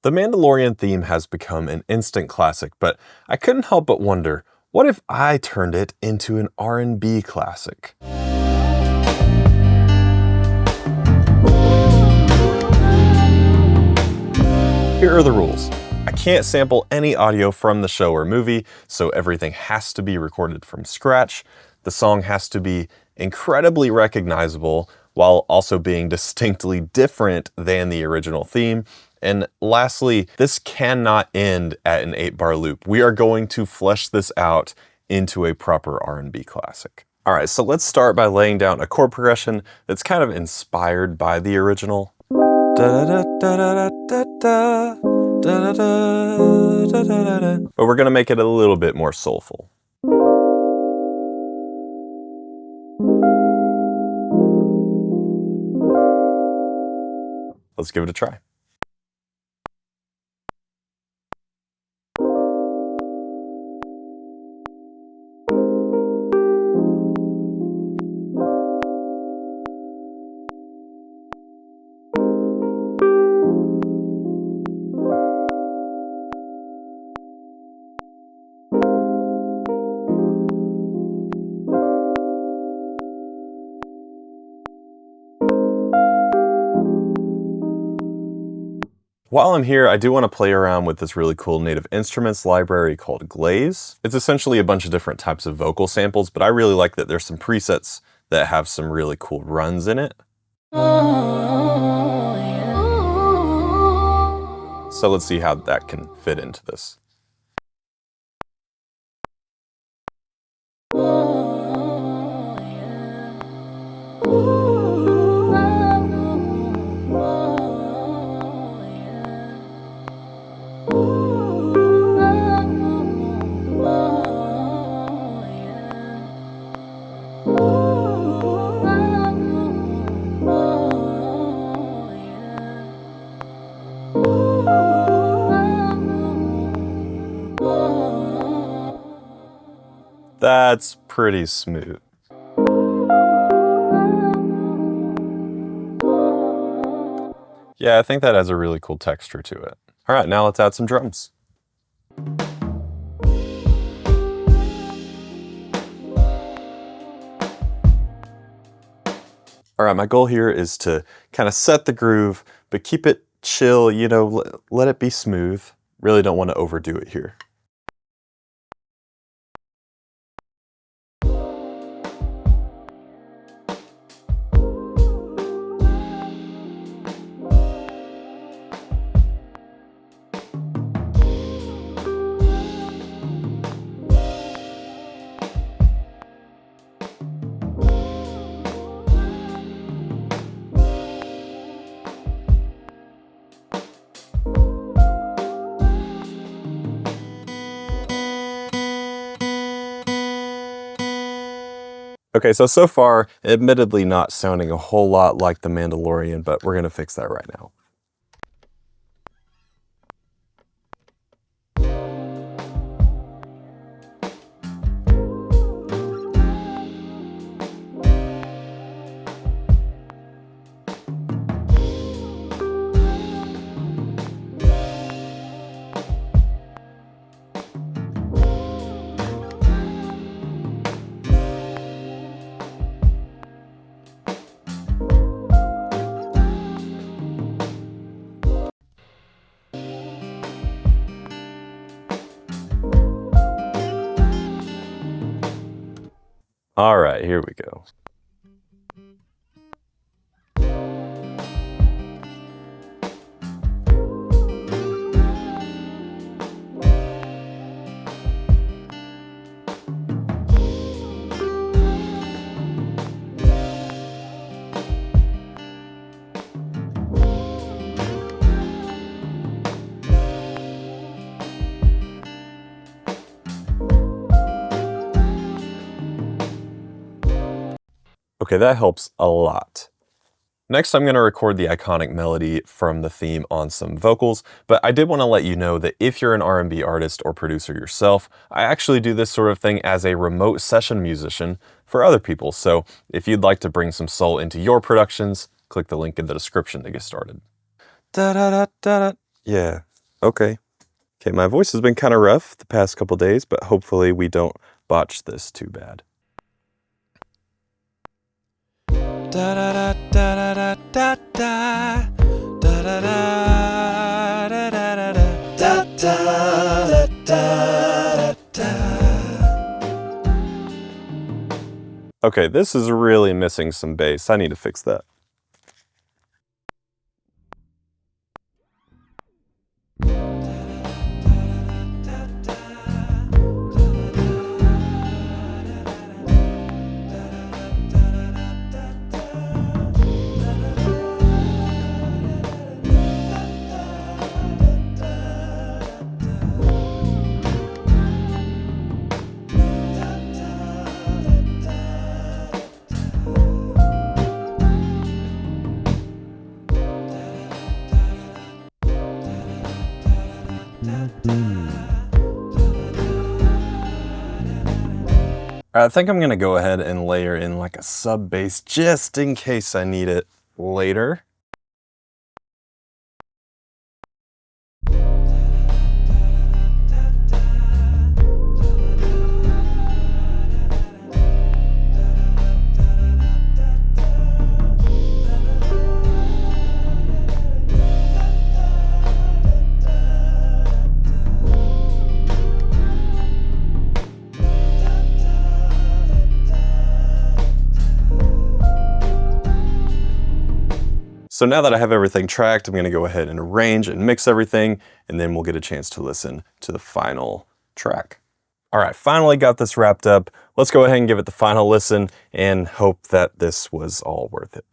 The Mandalorian theme has become an instant classic, but I couldn't help but wonder, what if I turned it into an R&B classic? Here are the rules. I can't sample any audio from the show or movie, so everything has to be recorded from scratch. The song has to be incredibly recognizable while also being distinctly different than the original theme. And lastly, this cannot end at an 8-bar loop. We are going to flesh this out into a proper R&B classic. All right, so let's start by laying down a chord progression that's kind of inspired by the original. But we're gonna make it a little bit more soulful. Let's give it a try. While I'm here, I do want to play around with this really cool Native Instruments library called Glaze. It's essentially a bunch of different types of vocal samples, but I really like that there's some presets that have some really cool runs in it. So let's see how that can fit into this. That's pretty smooth. Yeah, I think that has a really cool texture to it. All right, now let's add some drums. All right, my goal here is to kind of set the groove, but keep it chill, you know, let it be smooth. Really don't want to overdo it here. Okay, so far, admittedly not sounding a whole lot like the Mandalorian, but we're gonna fix that right now. All right, here we go. Okay, that helps a lot. Next, I'm going to record the iconic melody from the theme on some vocals, but I did want to let you know that if you're an R&B artist or producer yourself, I actually do this sort of thing as a remote session musician for other people. So if you'd like to bring some soul into your productions, click the link in the description to get started. Da-da-da-da-da. Yeah, Okay. Okay, my voice has been kind of rough the past couple days, but hopefully we don't botch this too bad. Da da da da da da da da da da da da da da da da. Okay, this is really missing some bass. I need to fix that. I think I'm gonna go ahead and layer in like a sub bass just in case I need it later. So now that I have everything tracked, I'm gonna go ahead and arrange and mix everything, and then we'll get a chance to listen to the final track. All right, finally got this wrapped up. Let's go ahead and give it the final listen and hope that this was all worth it.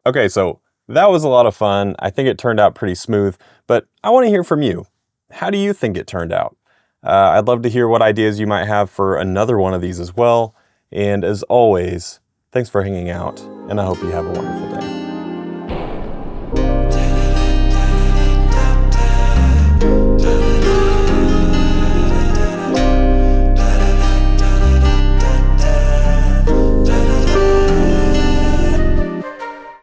Okay, so that was a lot of fun. I think it turned out pretty smooth, but I want to hear from you. How do you think it turned out? I'd love to hear what ideas you might have for another one of these as well. And as always, thanks for hanging out, and I hope you have a wonderful day.